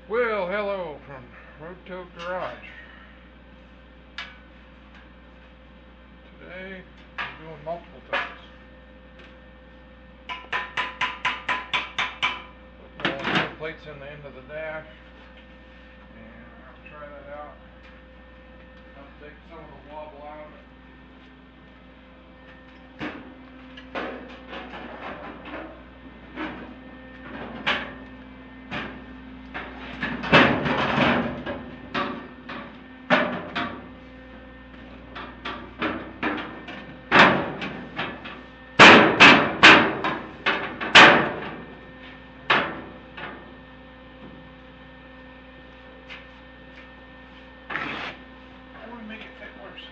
Well, hello from Road Tote Garage. Today, I'm doing multiple totes. Putting all the plates in the end of the dash, and I'll try that out. I'll take some of the wobble out of it. I want to make it fit worse.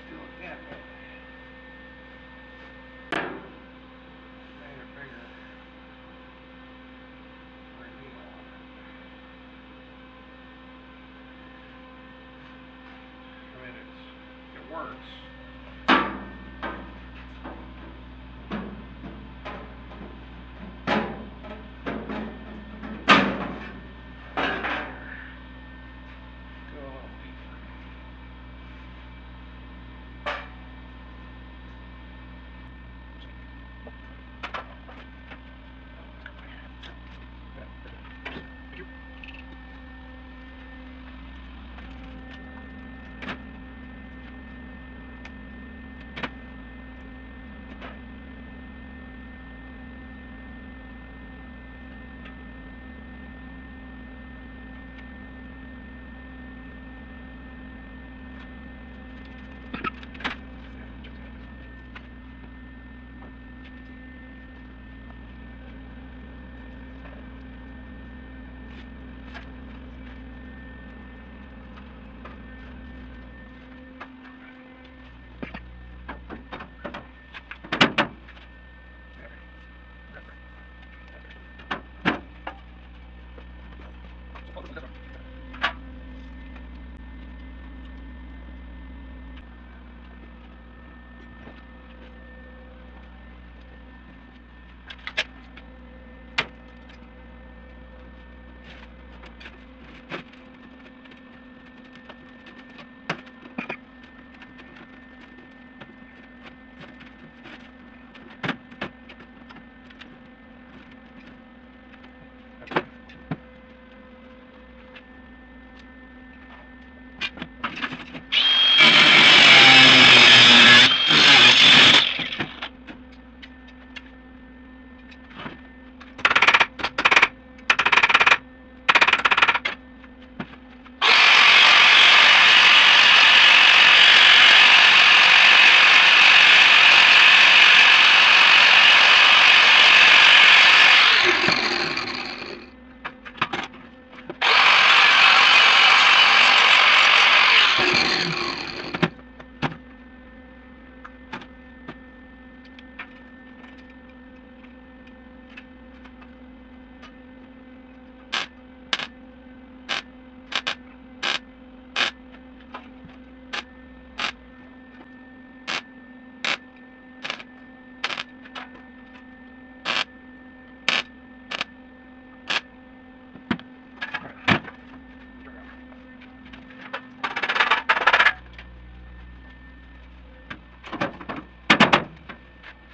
Still a gap there. Made it bigger. For a needle on it. I mean, it works. Go a little deeper.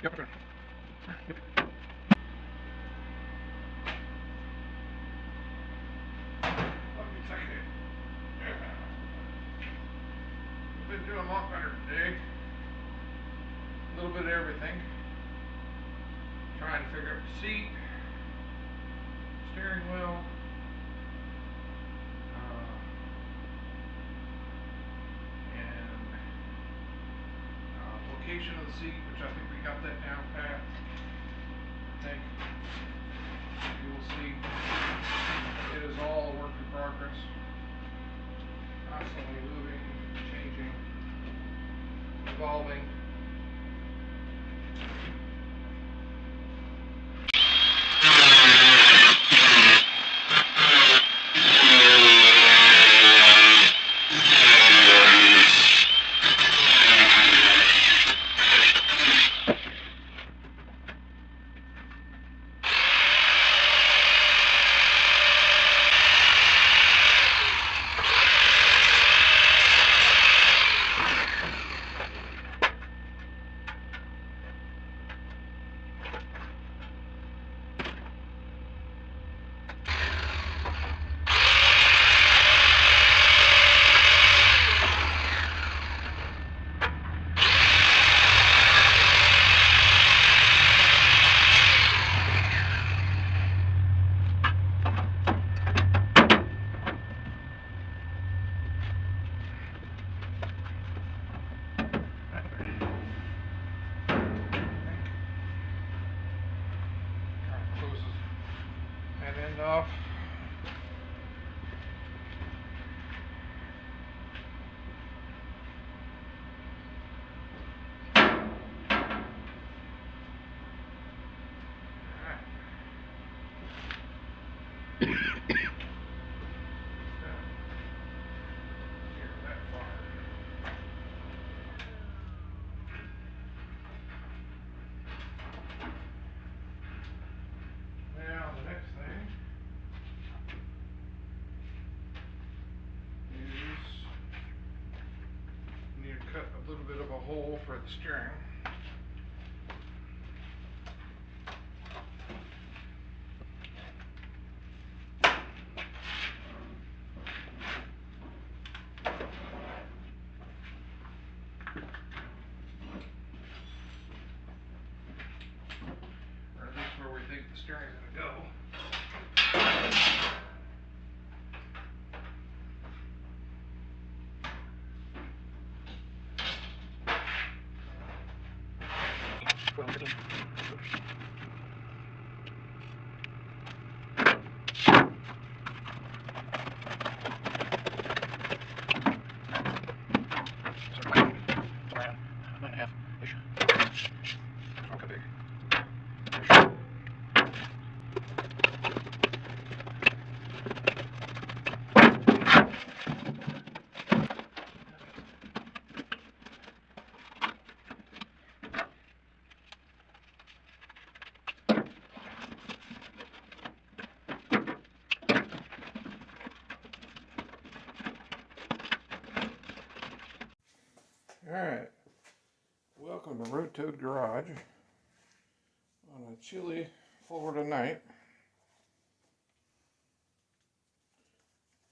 Yep. Yep. Let me check it. Been doing a lot better today. A little bit of everything. Trying to figure out the seat, steering wheel, and location of the seat, which I think we got that down pat. I think you will see it is all a work in progress. Constantly revolving. End off. Now the next thing is you need to cut a little bit of a hole for the steering. Or at least where we think the steering's going to go. Alright, welcome to Road Toad Garage on a chilly Florida night.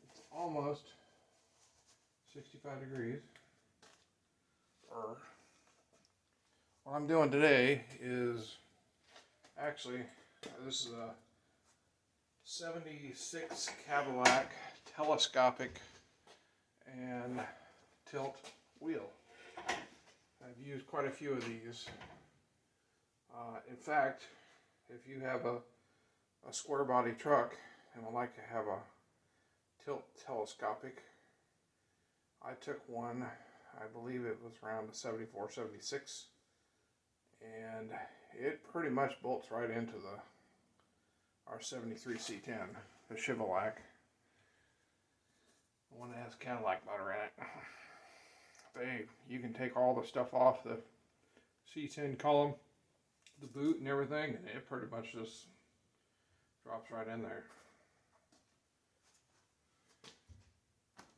It's almost 65 degrees. What I'm doing today is actually, this is a 76 Cadillac telescopic and tilt wheel. I've used quite a few of these. In fact, if you have a square body truck and would like to have a tilt telescopic, I took one, I believe it was around the 74, 76, and it pretty much bolts right into our 73 C10, the Chevrolet, the one that has Cadillac motor in it. You can take all the stuff off the C10 column, the boot and everything, and it pretty much just drops right in there.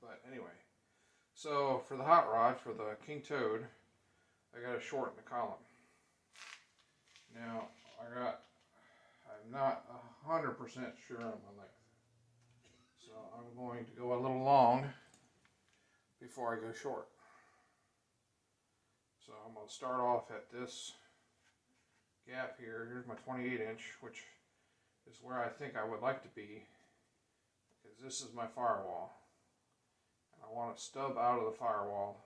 But anyway, so for the hot rod, for the King Toad, I got to shorten the column. Now, I'm not 100% sure on my length, so I'm going to go a little long before I go short. So I'm going to start off at this gap here. Here's my 28 inch, which is where I think I would like to be, because this is my firewall. And I want to stub out of the firewall,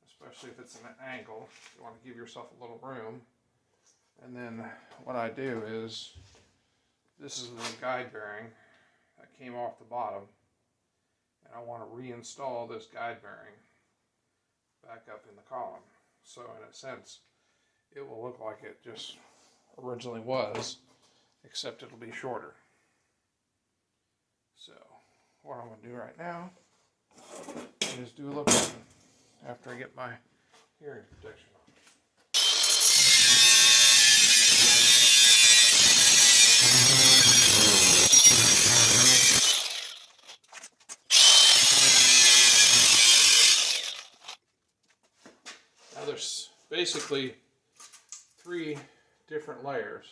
especially if it's an angle. You want to give yourself a little room. And then what I do is, this is the guide bearing that came off the bottom, and I want to reinstall this guide bearing back up in the column. So in a sense, it will look like it just originally was, except it'll be shorter. So what I'm going to do right now is do a little bit after I get my hearing protection on. Now there's basically 3 different layers.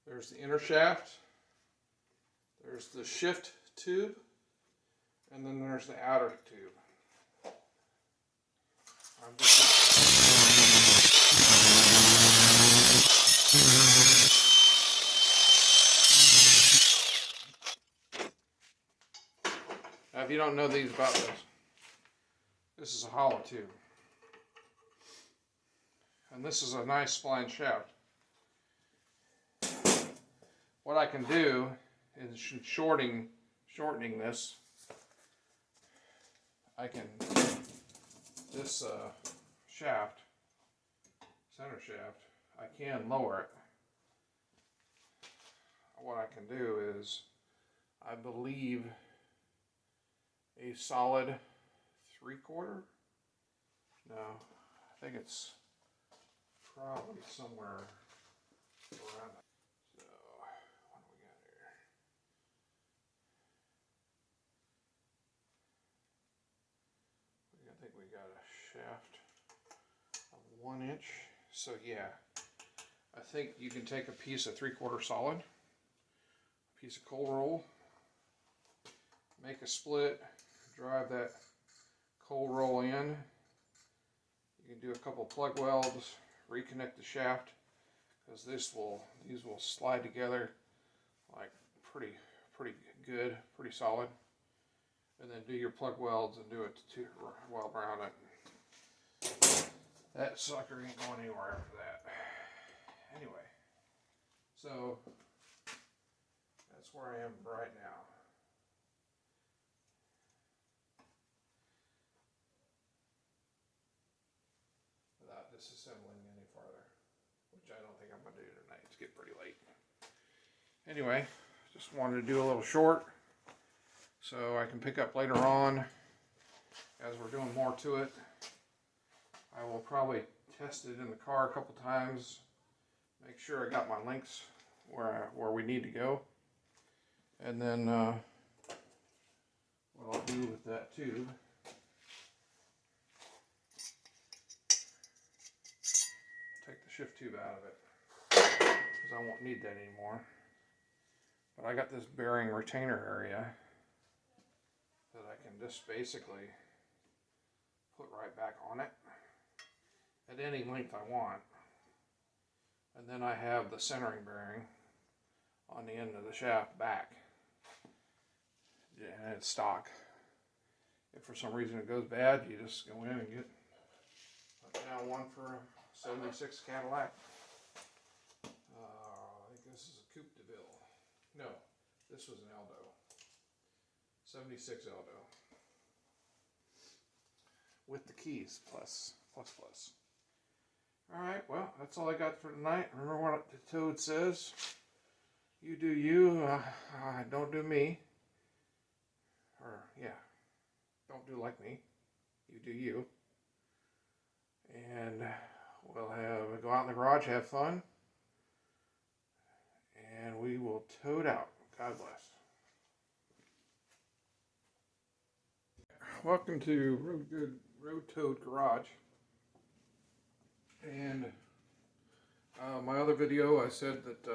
There's the inner shaft, there's the shift tube, and then there's the outer tube. Now if you don't know these about this is a hollow tube. And this is a nice spline shaft. What I can do is shortening this. I can this shaft, center shaft, I can lower it. What I can do is, I believe, a solid 3/4. No, I think it's probably somewhere around that. So, what do we got here? I think we got a shaft of 1 inch. So yeah, I think you can take a piece of 3/4 solid, a piece of cold roll, make a split, drive that cold roll in. You can do a couple plug welds, reconnect the shaft, because these will slide together like pretty good, pretty solid. And then do your plug welds and do it to weld around it. That sucker ain't going anywhere after that. Anyway, so that's where I am right now. Without disassembling any farther, which I don't think I'm going to do tonight. It's getting pretty late. Anyway, just wanted to do a little short so I can pick up later on as we're doing more to it. I will probably test it in the car a couple times, make sure I got my links where we need to go, and then what I'll do with that tube, take the shift tube out of it, because I won't need that anymore. But I got this bearing retainer area that I can just basically put right back on it at any length I want. And then I have the centering bearing on the end of the shaft back. And it's stock. If for some reason it goes bad, you just go in and get now one for a 76 Cadillac. I think this is a Coupe de Ville. No, this was an Aldo. 76 Aldo. With the keys, plus. Alright, well, that's all I got for tonight. Remember what the Toad says. You do you, don't do me. Or, yeah, don't do like me. You do you. And we'll go out in the garage, have fun. And we will toad out. God bless. Welcome to Road Toad Garage. And my other video, I said that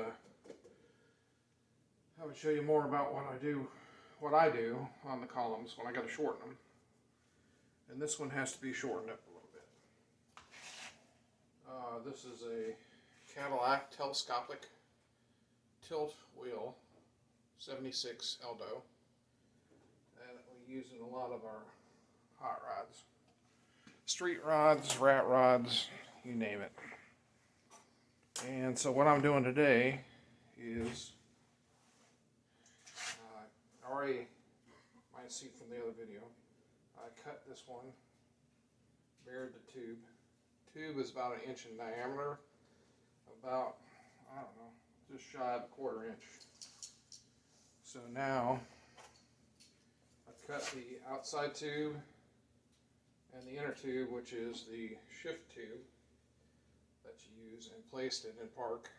I would show you more about what I do on the columns when I got to shorten them. And this one has to be shortened up a little bit. This is a Cadillac telescopic tilt wheel, 76 Aldo, that we use in a lot of our hot rods. Street rods, rat rods, you name it. And so what I'm doing today is, already might see from the other video, I cut this one, bared the tube, tube is about 1 inch in diameter, about, I don't know, just shy of 1/4 inch. So now I've cut the outside tube and the inner tube, which is the shift tube that you use, and placed it in park.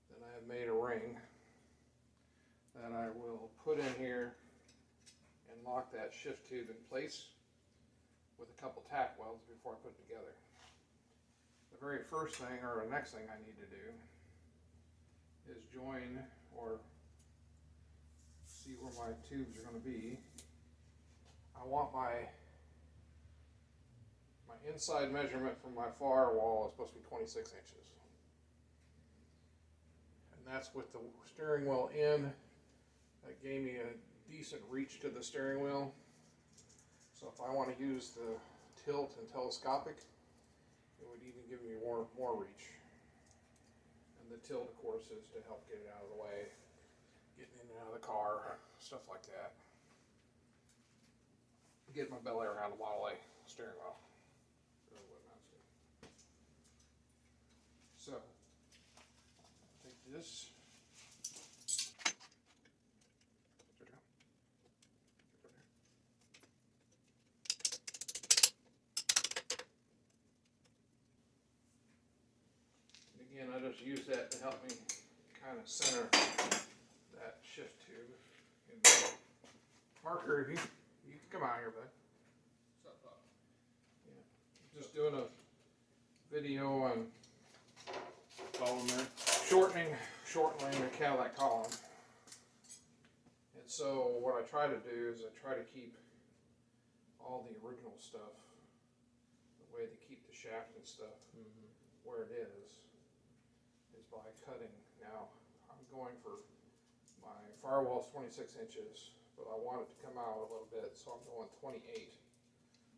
Then I have made a ring that I will put in here and lock that shift tube in place with a couple tack welds before I put it together. The very first thing, or the next thing I need to do, is join or see where my tubes are going to be. I want my inside measurement from my firewall is supposed to be 26 inches. And that's with the steering wheel in. That gave me a decent reach to the steering wheel. So if I want to use the tilt and telescopic, it would even give me more reach. And the tilt, of course, is to help get it out of the way, getting in and out of the car, stuff like that. Get my belly around the Model A steering wheel. Really what amounts to. So, take this. Again, I just use that to help me kind of center that shift tube. Parker, you can come out here, bud. What's up, Bob? Yeah. Just doing a video on Column there. shortening the Cadillac column. And so what I try to do is I try to keep all the original stuff, the way they keep the shaft and stuff, where it is by cutting. Now, I'm going for, my firewall's 26 inches, but I want it to come out a little bit, so I'm going 28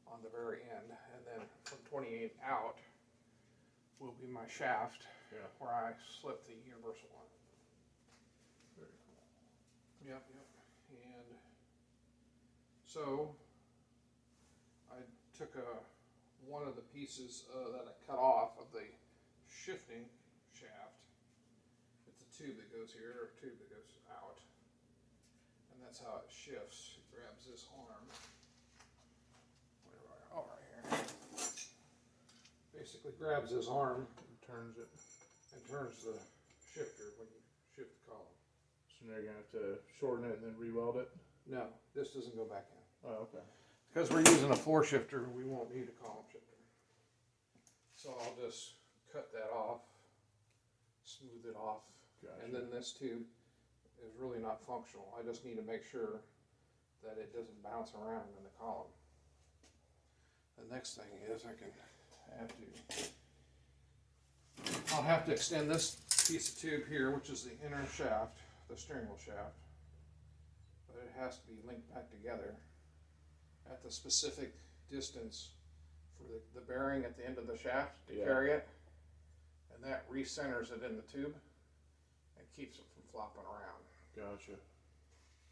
on the very end, and then from 28 out will be my shaft, where I slip the universal one. Very cool. Yep. And so I took one of the pieces that I cut off of the shifting shaft. It's a tube that goes here, or a tube that goes out, and that's how it shifts. It grabs this arm. Right here. Basically grabs this arm And turns it. and turns the shifter when you shift the column. So now you're going to have to shorten it and then re-weld it? No, this doesn't go back in. Oh, okay. Because we're using a floor shifter, we won't need a column shifter. So I'll just cut that off, smooth it off, Gotcha. and then this tube is really not functional. I just need to make sure that it doesn't bounce around in the column. The next thing is I'll have to extend this piece of tube here, which is the inner shaft, the steering wheel shaft, but it has to be linked back together at the specific distance for the bearing at the end of the shaft to carry it, and that recenters it in the tube and keeps it from flopping around. Gotcha.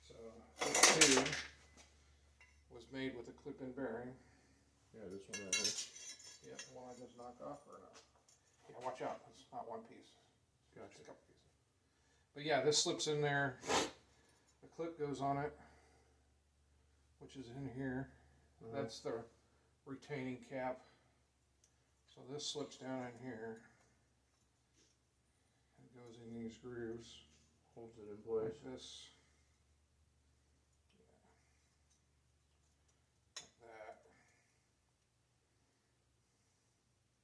So this tube was made with a clip-in bearing. Yeah, this one right here. Yep, the one I just knocked off or no? Yeah, watch out, it's not one piece. Gotcha. It's a couple pieces. But yeah, this slips in there. The clip goes on it, which is in here. That's the retaining cap. So this slips down in here. It goes in these grooves. Holds it in place. Like this. Like that.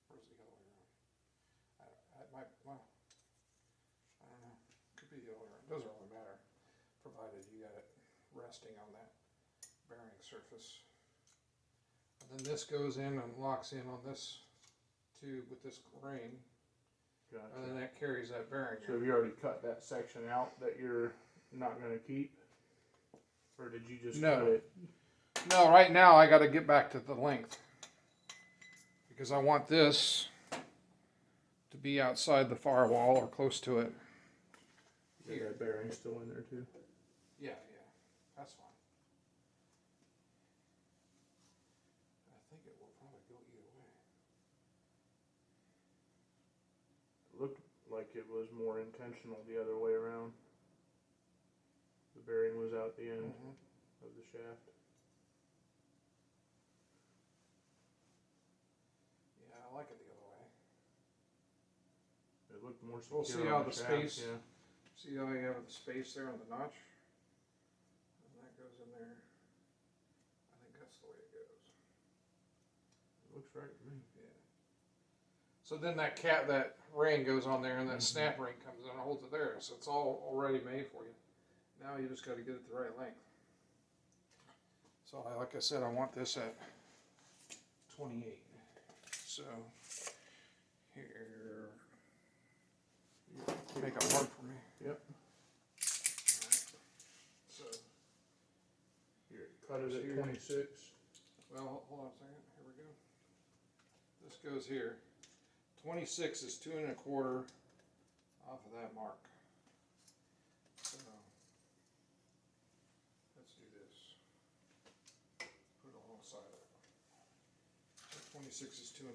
Where's the other way around? I don't know. Could be the other way around. Doesn't really matter, provided you got it resting on that bearing surface. And then this goes in and locks in on this tube with this ring. Gotcha. And then that carries that bearing. So have you already cut that section out that you're not going to keep? Or did you just cut it? No, right now I got to get back to the length. Because I want this to be outside the firewall or close to it. Yeah, that bearing's still in there too. Yeah, that's fine. I think it will probably go either way. looked like it was more intentional the other way around. The bearing was out the end of the shaft. Yeah, I like it the other way. It looked more secure. We'll see on how the the shaft, space. Yeah. See how you have the space there on the notch? And that goes in there. I think that's the way it goes. It looks right to me. Yeah. So then that ring goes on there, and that snap ring comes in and holds it there. So it's all already made for you. Now you just got to get it the right length. So like I said, I want this at 28. So here, make a mark for me. Yep. So, Here, cut it Here. at 26. well, hold on a second. Here we go. This goes here. 26 is 2 1/4 off of that mark. So let's do this. Put it alongside of it. So 26 is 2 1/4,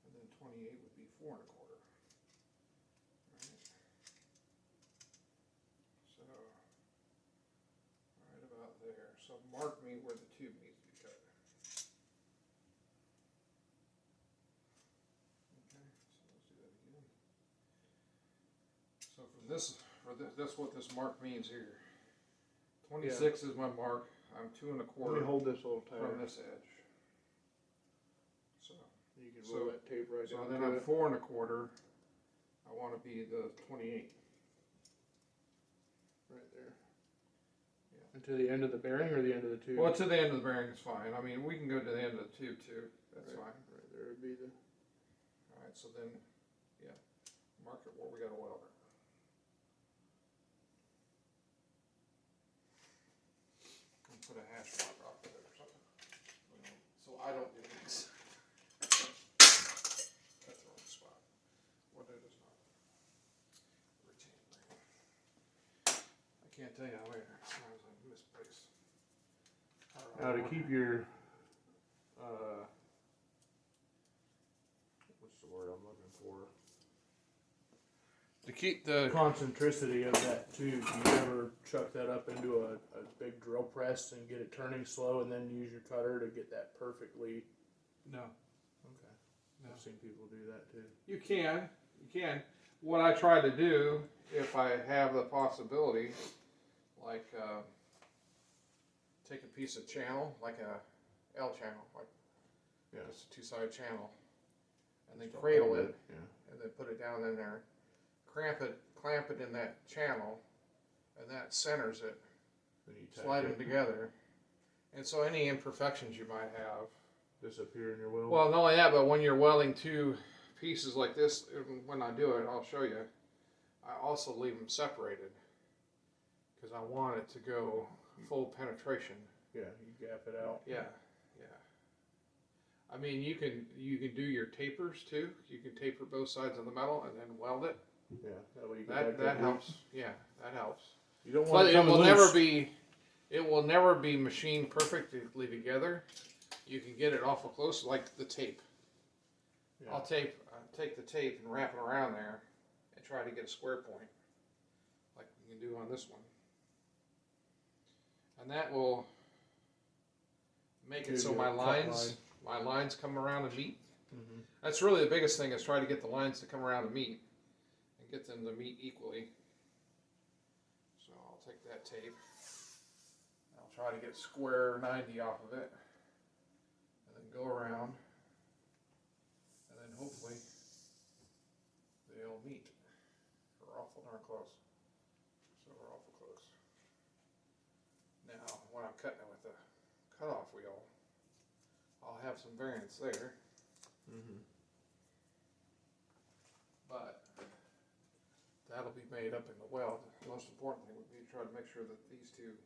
and then 28 would be 4 1/4. Right. So right about there. So mark me where the tube needs to be cut. Okay, so let's do that again. So that's what this mark means here. 26 is my mark. I'm 2 Let 1/4 me hold this a little tighter. from this edge. So You can So- roll that tape right so down then to I'm it. 4 1/4. I want to be the 28. Right there. Yeah. And to the end of the bearing or the end of the tube? Well, to the end of the bearing is fine. I mean, we can go to the end of the tube too. That's right, fine. Right there would be the. All right. So then, yeah, mark it where we got to weld it. And put a hash mark off of it or something. So I don't do these. That's the wrong spot. What it is not. Retain ring. I can't tell you how many times I've misplaced. Now to keep your, what's the word I'm looking for? To keep the Concentricity of that tube. You ever chuck that up into a big drill press and get it turning slow, and then use your cutter to get that perfectly? no. Okay. No. I've seen people do that too. You can. What I try to do, if I have the possibility, like take a piece of channel, like a L channel, like it's a two-sided channel, and then cradle it, Yeah. and then put it down in there, clamp it in that channel, and that centers it, Then you tack slide them it, together, and so any imperfections you might have. disappear in your weld. Well, not only that, but when you're welding two pieces like this, when I do it, I'll show you, I also leave them separated because I want it to go full penetration. Yeah, you gap it out. Yeah. I mean, you can do your tapers too. You can taper both sides of the metal and then weld it. Yeah, that way you can That helps. Yeah, that helps. You don't But want it it will loose. never be machined perfectly together. You can get it awful close, like the tape. Yeah. I'll take the tape and wrap it around there and try to get a square point, like we can do on this one. And that will make it Give so you my a cut lines come around and meet. Mhm. That's really the biggest thing, is try to get the lines to come around and meet, and get them to meet equally. So I'll take that tape. I'll try to get square 90 off of it, and then go around, and then hopefully they'll meet. We're awful darn close. So we're awful close. Now, when I'm cutting it with the cutoff wheel, I'll have some variance there, Mhm. but that'll be made up in the weld. The most important thing would be to try to make sure that these two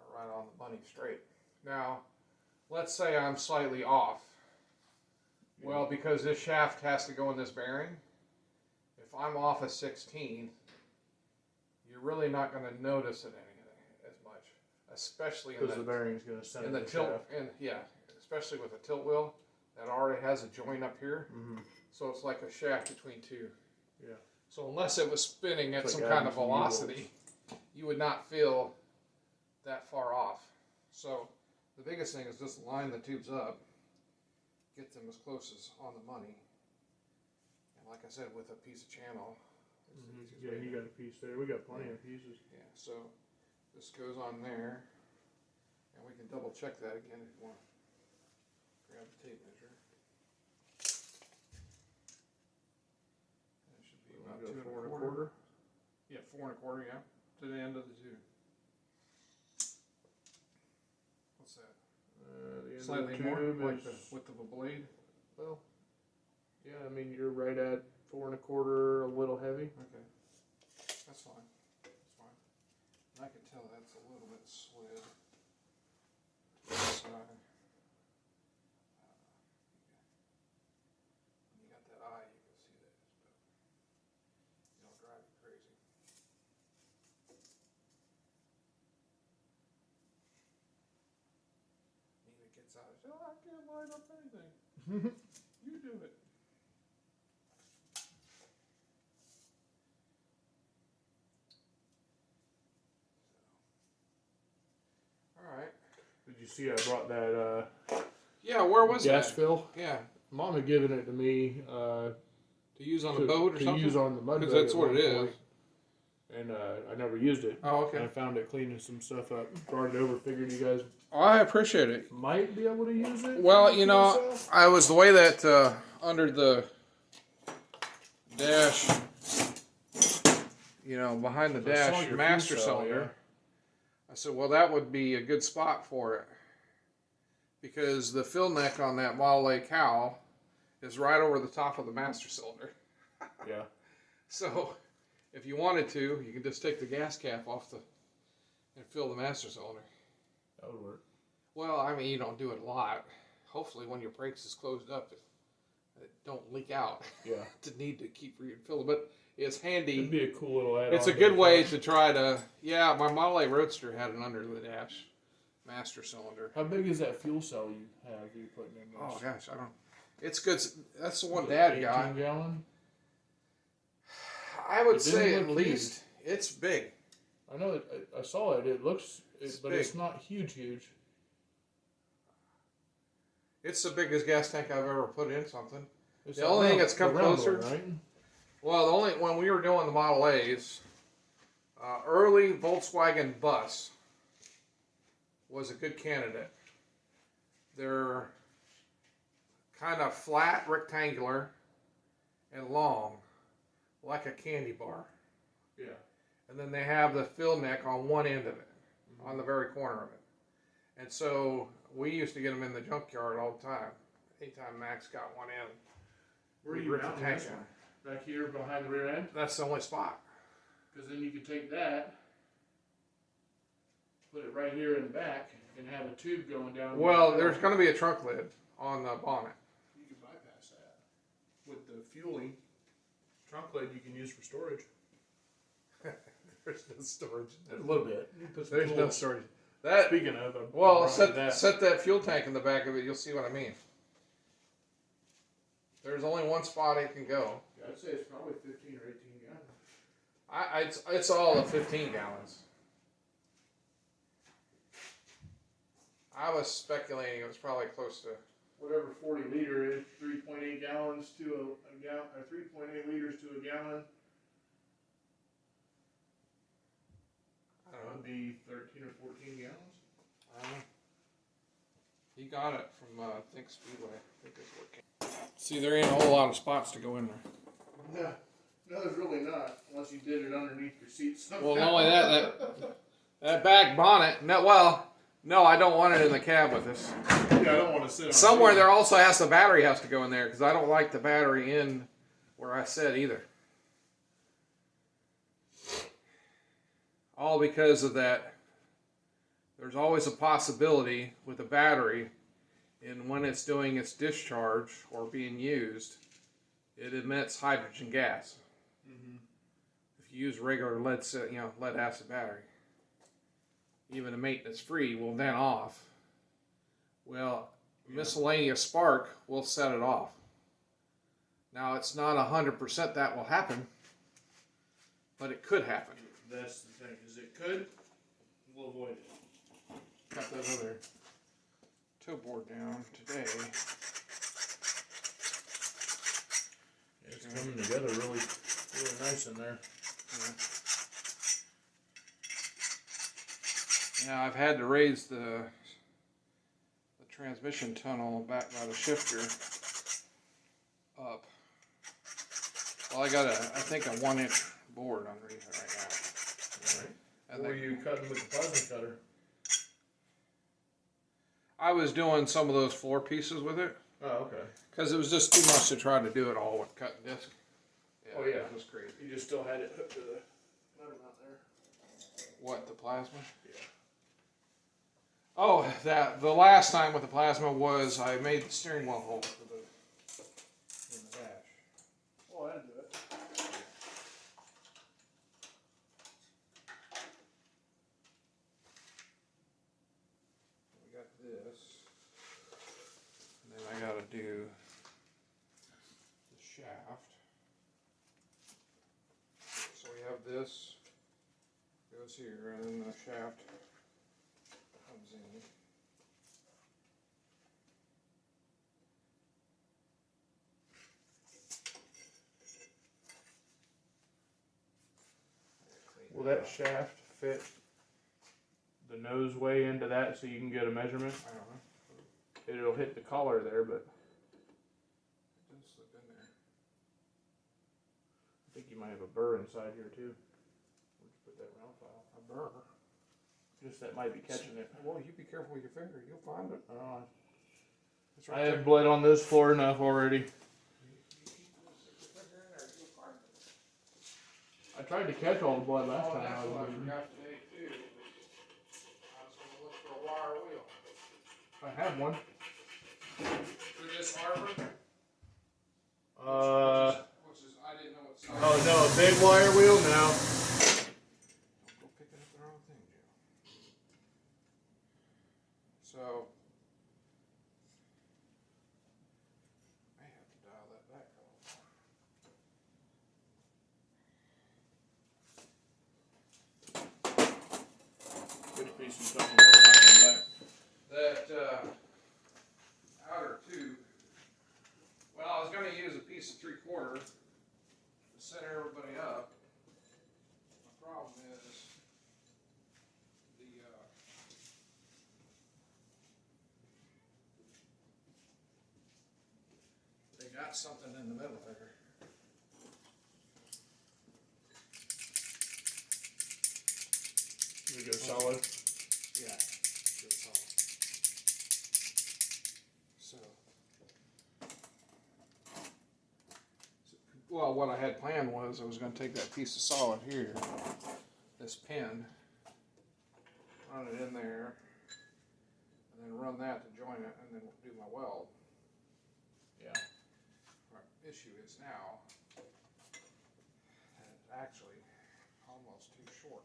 are right on the money straight. Now, let's say I'm slightly off. Well, because this shaft has to go in this bearing, if I'm off a 16, you're really not going to notice it as much, especially in Because the bearing's going to send in it the the tilt, shaft. and yeah, especially with a tilt wheel that already has a joint up here. Mhm. So it's like a shaft between two. Yeah. So unless it was spinning at It's some like kind of adding some velocity, you would not feel that far off. So the biggest thing is just line the tubes up, get them as close as on the money. And like I said, with a piece of channel. it's the easiest Yeah, way you to- got a piece there. We got plenty of pieces. Yeah, so this goes on there, and we can double check that again if you want. Grab the tape measure. That should be about Go 2 1/4. Yeah, 4 1/4. Yeah, to the end of the tube. What's that? The end Slightly of the more, tube like is, the width of a blade. well, yeah, I mean, you're right at 4 1/4, a little heavy. Okay, that's fine. That's fine. And I can tell that's a little bit slid. So, when you got that eye, you can see that. But you don't drive you crazy. Nina gets out and says, "Oh, I can't line up anything." You do it. All right. Did you see I brought that Yeah, where was gas that? fill? Yeah, Mom had given it to me to use on to, the boat or to something. use on the mud Because boat that's at what one it is. point, and I never used it. Oh, And I okay. found it cleaning some stuff up. Brought it over. Figured you guys I appreciate it. might be able to use it. Well, for you fuel know, cell. I was the way that under the dash, behind the I saw dash your master fuel cell, cylinder. I said, well, that would be a good spot for it because the fill neck on that Model A cow is right over the top of the master cylinder. Yeah. So, if you wanted to, you can just take the gas cap off and fill the master cylinder. That would work. Well, I mean, you don't do it a lot. Hopefully, when your brakes is closed up, it don't leak out Yeah. to need to keep refilling. But it's handy. It'd be a cool little add-on. It's a to good the way truck. to try to. Yeah, my Model A Roadster had an under the dash master cylinder. How big is that fuel cell you have you putting in this? Oh gosh, I don't. It's good. That's the one Is it Dad 18 got. gallon? I would It didn't say at look least it's big. I know it, I saw it. It looks, but big. it's not huge. It's the biggest gas tank I've ever put in something. It's The that only thing round- that's come the round closer- one, right? Well, the only when we were doing the Model A's, early Volkswagen Bus was a good candidate. They're kind of flat, rectangular, and long, like a candy bar. Yeah. And then they have the fill neck on one end of it, on the very corner of it. And so we used to get them in the junkyard all the time. Anytime Max got one in, Where are we'd you rip the mounting tank this out. one? Back here behind the rear end? That's the only spot. Because then you could take that, put it right here in the back, and have a tube going down. Well, the there's going to be a trunk lid on the bonnet. You can bypass that with the fueling. Trunk lid you can use for storage. There's no storage. A little bit. You put some There's no tools. storage. That Speaking of, I well, brought you that. set that fuel tank in the back of it. You'll see what I mean. There's only one spot it can go. I'd say it's probably 15 or 18 gallons. It's all the 15 gallons. I was speculating it was probably close to. Whatever 40 liter is, 3.8 gallons to a gallon, or 3.8 liters to a gallon. I That don't know. would be 13 or 14 gallons. I don't know. He got it from I think Speedway. I think that's where it came. See, there ain't a whole lot of spots to go in there. No, there's really not, unless you did it underneath your seat somehow. Well, not only that back bonnet. No, I don't want it in the cab with this. Yeah, I don't want to sit on Somewhere it. there also the battery has to go in there because I don't like the battery in where I sit either. All because of that. There's always a possibility with a battery, and when it's doing its discharge or being used, it emits hydrogen gas. Mm-hmm. If you use regular lead acid battery, even a maintenance free will then off. Well, miscellaneous spark will set it off. Now, it's not 100% that will happen, but it could happen. That's the thing, is it could, we'll avoid it. Got that other toe board down today. It's coming together really nice in there. Yeah, I've had to raise the transmission tunnel back by the shifter up. Well, I got I think a 1-inch board underneath it right now. Alright. And Or you cutting with the plasma cutter? I was doing some of those floor pieces with it Oh, okay. because it was just too much to try to do it all with cut and disc. Oh, yeah. It was crazy. You just still had it hooked to the motor mount there? What, the plasma? Yeah. Oh, the last time with the plasma was I made the steering wheel hole for the in the dash. Oh, that'd do it. We got this, and then I gotta do the shaft. So we have this goes here, and then the shaft comes in. Will that shaft fit the nose way into that so you can get a measurement? I don't know. It'll hit the collar there, but It does slip in there. I think you might have a burr inside here too. Where'd you put that round file? A burr. Just that might be catching it. Well, you be careful with your finger. You'll find it. It's I right there. have bled on this floor enough already. I tried to catch all the blood last time I was what I moving. forgot today too. I was going to look for a wire wheel. I have one. For this harbor? Which is I didn't know what size. Oh no, a big wire wheel now. Don't go picking up the wrong thing, Joe. So, I may have to dial that back a little more. Which piece are you talking about? That outer tube. Well, I was going to use a piece of 3/4 to center everybody up. My problem is they got something in the middle there. Does it go solid? Yeah, good solid. Well, what I had planned was I was going to take that piece of solid here, this pin, run it in there, and then run that to join it, and then do my weld. Yeah. My issue is now that it's actually almost too short.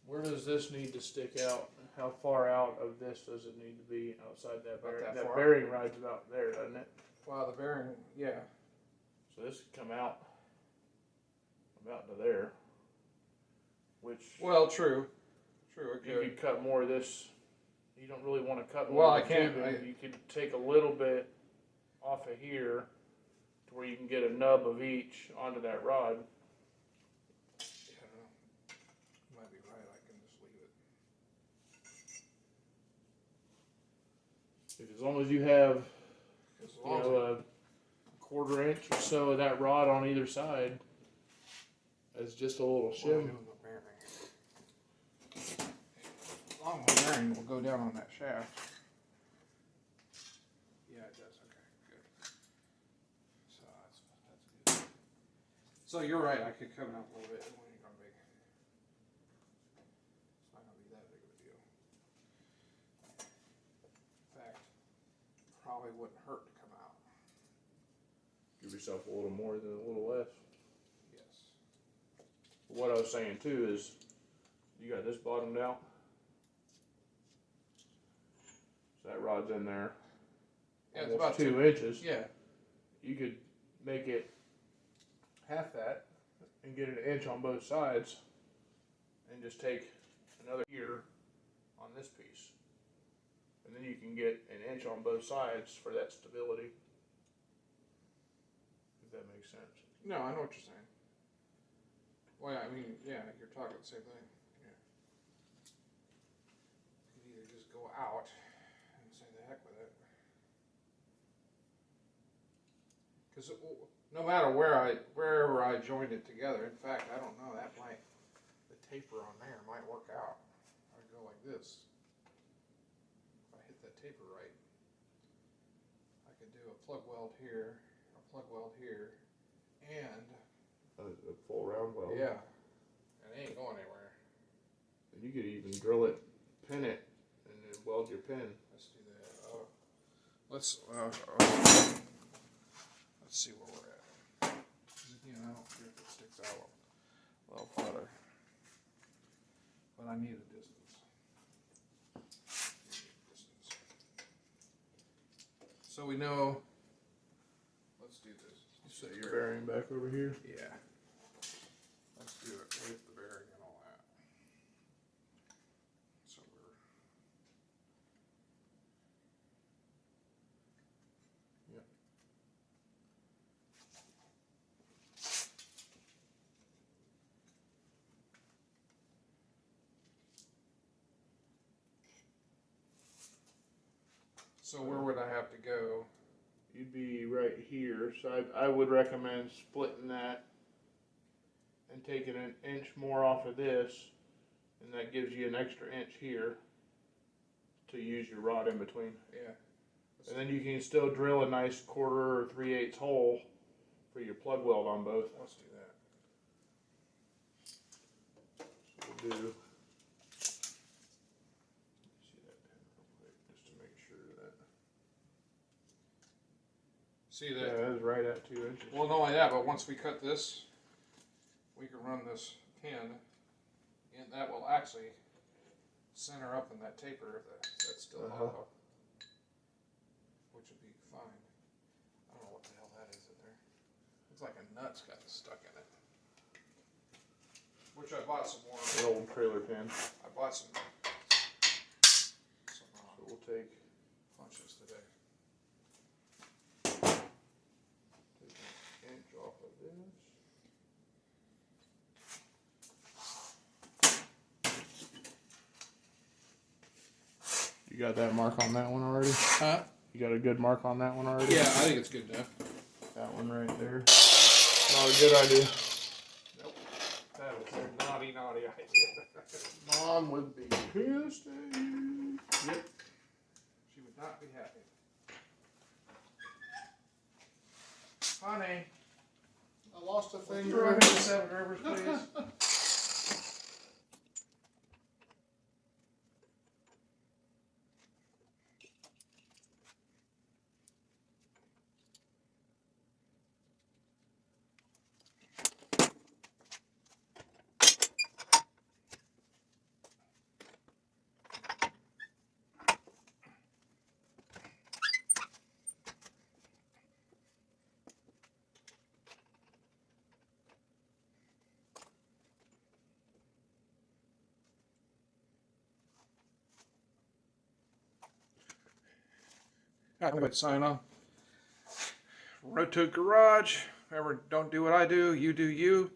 Where does this need to stick out? How far out of this does it need to be outside that About bearing? that That far. bearing ride's about there, doesn't it? Well, the bearing, yeah. So this could come out about to there, which Well, true. True, it you could. could cut more of this. You don't really want to cut Well, more I of the can't, tubing. You could take a little bit off of here to where you can get a nub of each onto that rod. Yeah, I don't know. You might be right. I can just leave it. As long as you have As you long as know, a 1/4 inch or so of that rod on either side as just a little shim. Long bearing will go down on that shaft. Yeah, it does. Okay, good. So that's good. So you're right. I could cut it out a little bit. It ain't gonna be. It's not gonna be that big of a deal. In fact, probably wouldn't hurt to come out. Give yourself a little more than a little less. Yes. What I was saying too is, you got this bottomed out. So that rod's in there. Yeah, it's Almost about 2 inches. Yeah. you could make it half that and get an inch on both sides and just take another here on this piece. And then you can get an inch on both sides for that stability. If that makes sense. No, I know what you're saying. Well, I mean, yeah, you're talking the same thing. Yeah. You could either just go out and say the heck with it. Because no matter wherever I joined it together, in fact, I don't know, the taper on there might work out. I go like this. If I hit that taper right, I could do a plug weld here, a plug weld here, and A full round weld. yeah, and it ain't going anywhere. And you could even drill it, pin it, and then weld your pin. Let's do that. Let's see where we're at. 'Cause again, I don't care if it sticks out a little farther, but I need a distance. So we know. Let's do this. You say you're Bearing back over here. yeah. Let's do it with the bearing and all that. So we're. Yep. So where would I have to go? You'd be right here, so I would recommend splitting that and taking an inch more off of this, and that gives you an extra inch here to use your rod in between. Yeah. And then you can still drill a nice 1/4 or 3/8 hole for your plug weld on both. Let's do that. So we'll do. See that pin real quick, just to make sure that. See Yeah, that? that is right at 2 inches. Well, not only that, but once we cut this, we can run this pin, and that will actually center up in that taper if that's still hollow, which would be fine. I don't know what the hell that is in there. Looks like a nut's got stuck in it. Which I bought some more. An old trailer pin. I bought some So we'll take punches today. an inch off of this. You got that mark on that one already? Huh? You got a good mark on that one already? Yeah, I think it's good enough. That one right there. Not a good idea. Nope. That was a naughty idea. Mom would be pissed at you. Yep. She would not be happy. Honey, I lost a can you throw in the 7 Rivers, please? I'm going to sign on. Road to Garage. Remember, don't do what I do. You do you.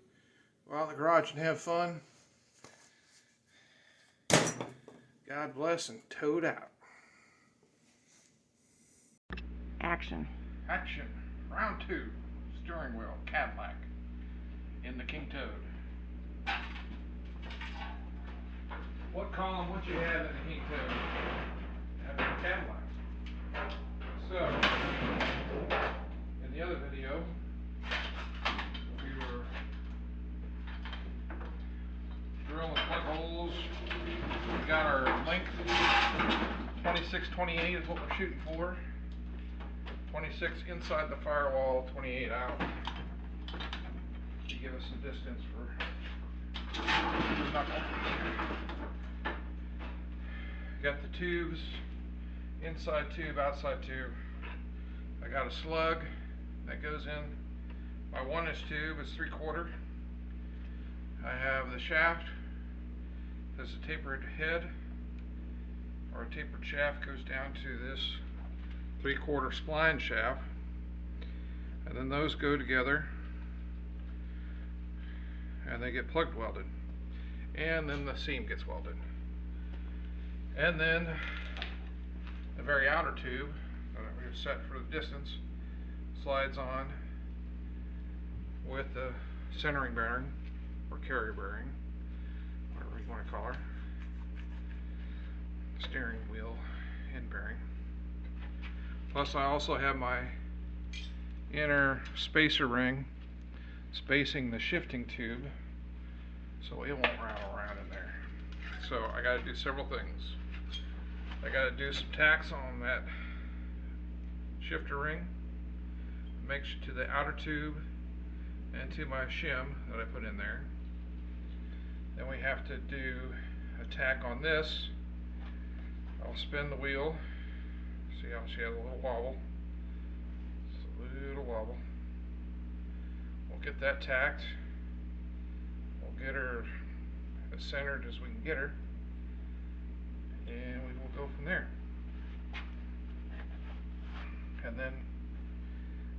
Go out in the garage and have fun. God bless and toad out. Action. Action. Round 2. Steering wheel. Cadillac. In the King Toad. What column would you have in the King Toad? Have a Cadillac. So, in the other video, we were drilling plug holes. We got our length, 26-28 is what we're shooting for. 26 inside the firewall, 28 out. To give us some distance for knuckle. Got the tubes, inside tube, outside tube. I got a slug that goes in. My 1" tube is 3/4. I have the shaft. There's a tapered head, or a tapered shaft goes down to this 3/4 spline shaft, and then those go together and they get plug welded, and then the seam gets welded, and then the very outer tube that we've set for the distance slides on with the centering bearing or carrier bearing, whatever you want to call her, steering wheel end bearing. Plus I also have my inner spacer ring spacing the shifting tube so it won't rattle around in there. So I got to do several things. I got to do some tacks on that shifter ring, make sure to the outer tube and to my shim that I put in there. Then we have to do a tack on this. I'll spin the wheel. See how she has a little wobble. Just a little wobble. We'll get that tacked. We'll get her as centered as we can get her, and we will go from there. And then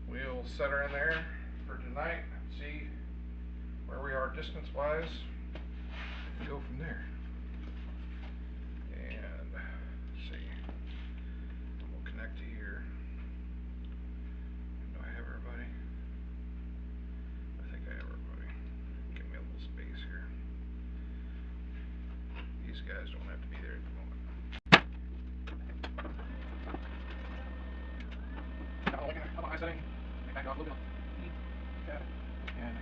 we'll set her in there for tonight, see where we are distance wise, and go from there. And let's see, we'll connect to here. Do I have everybody? I think I have everybody. Give me a little space here. These guys don't have to be there at the moment. How about I setting? Back off a little bit. Got it. And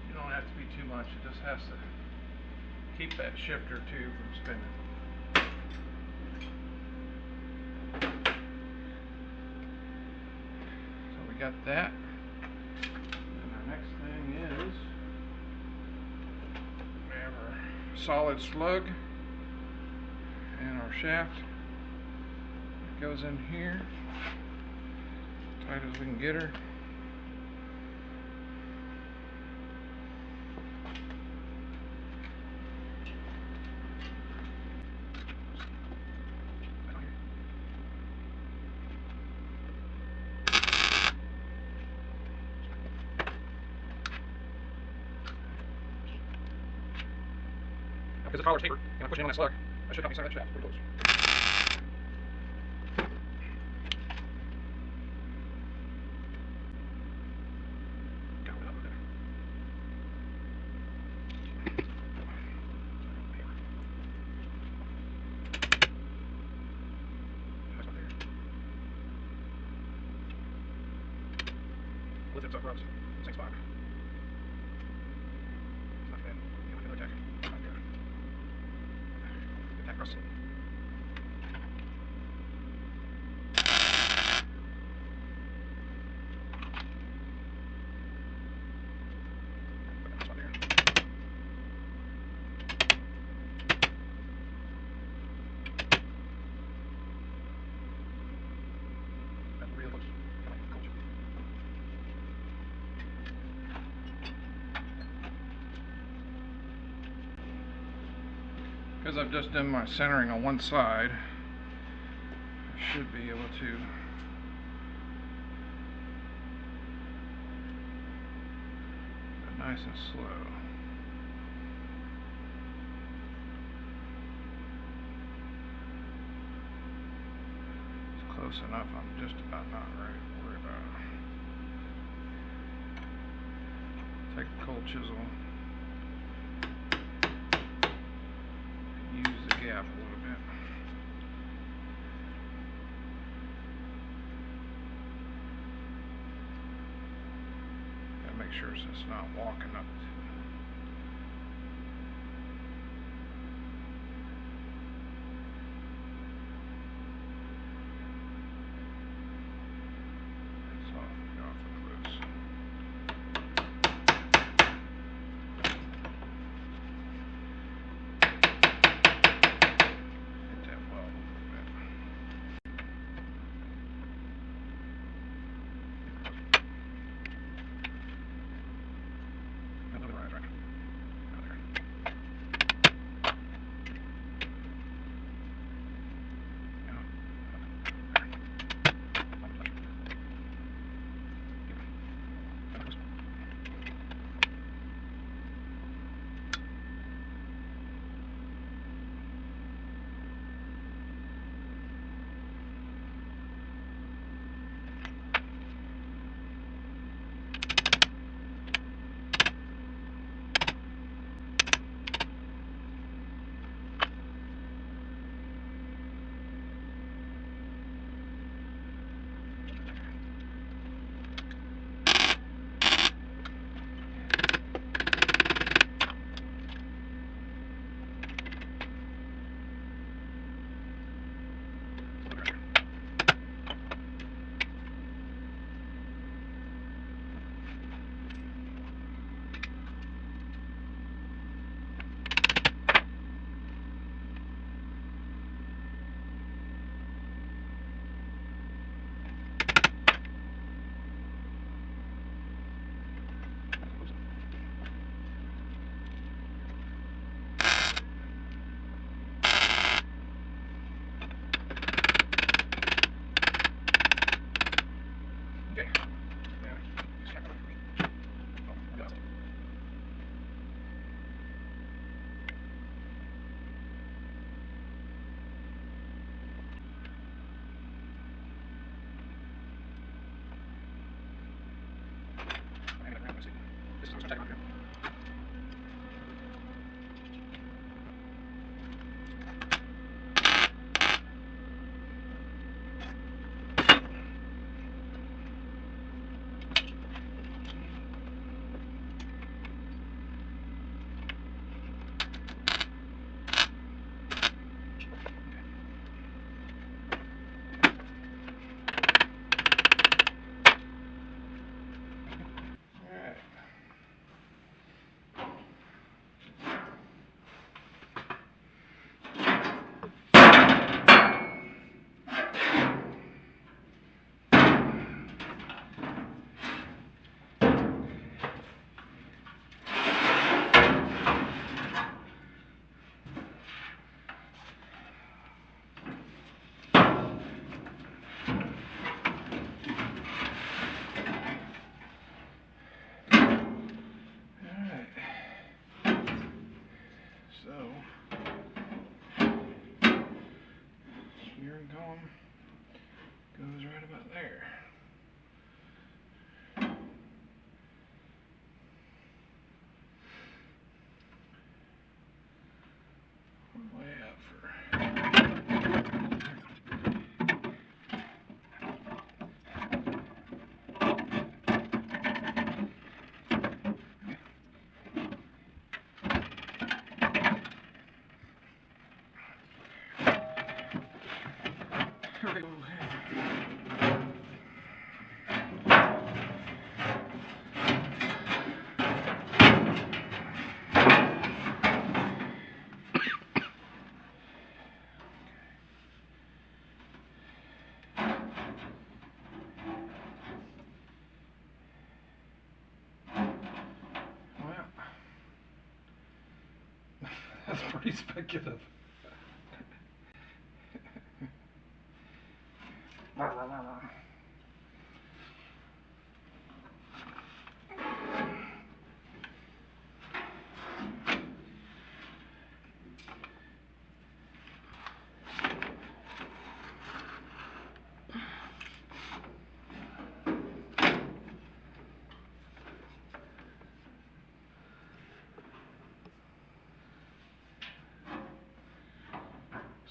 you don't have to be too much. It just has to keep that shifter tube from spinning. So we got that. And our next thing is we have our solid slug and our shaft. It goes in here, tight as we can get her. Because the collar's tapered, and I'm pushing in on that slug, that should help me center that shaft pretty close. Got it up there. That's not there. Lift it up, rubs. Same spot. It's not bad. You know, another tack. Not good. Good tack across the slip. That's not there. That really looks kind of cool. Because I've just done my centering on one side, I should be able to go nice and slow. It's close enough, I'm just about not ready to worry about it. Take the cold chisel. Use the gap a little bit. make sure it's not walking up. It's off the loose. Hit that well a little bit. Okay. Steering column goes right about there. Way out for. Well, that's pretty speculative.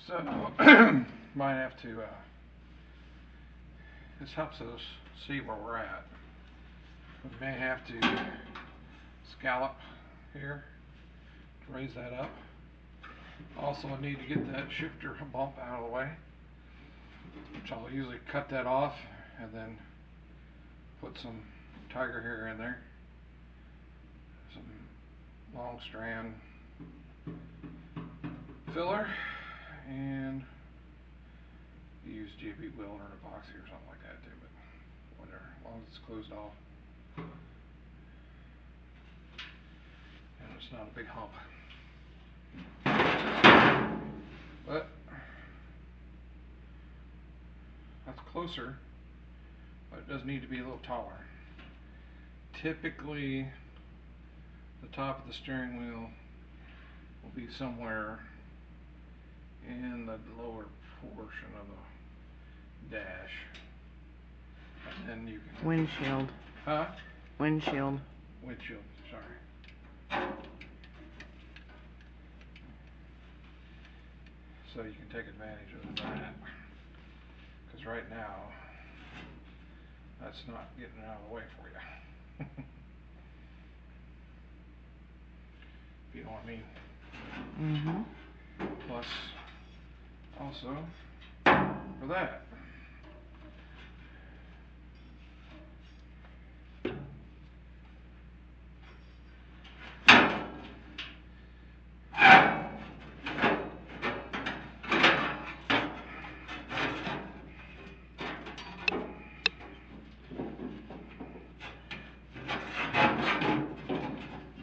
So, might have to, this helps us see where we're at. We may have to scallop here to raise that up. Also, I need to get that shifter bump out of the way, which I'll usually cut that off and then put some tiger hair in there, some long strand filler, and use JB Weld or an epoxy or something like that too, but whatever, as long as it's closed off and it's not a big hump. But that's closer, but it does need to be a little taller. Typically, the top of the steering wheel will be somewhere in the lower portion of the dash, and then you can Windshield. windshield, sorry. So you can take advantage of that, because right now that's not getting out of the way for you. If you know what I mean. Mm-hmm. Plus, also, for that.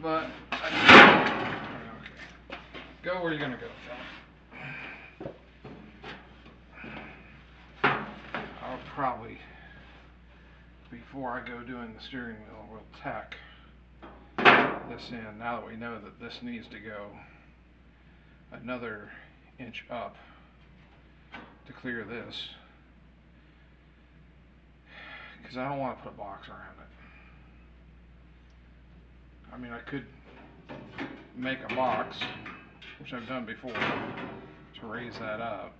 But, okay. Go where you're gonna go, Phil. I'll probably, before I go doing the steering wheel, we'll tack this in. Now that we know that this needs to go another inch up to clear this, because I don't want to put a box around it. I mean, I could make a box, which I've done before, to raise that up.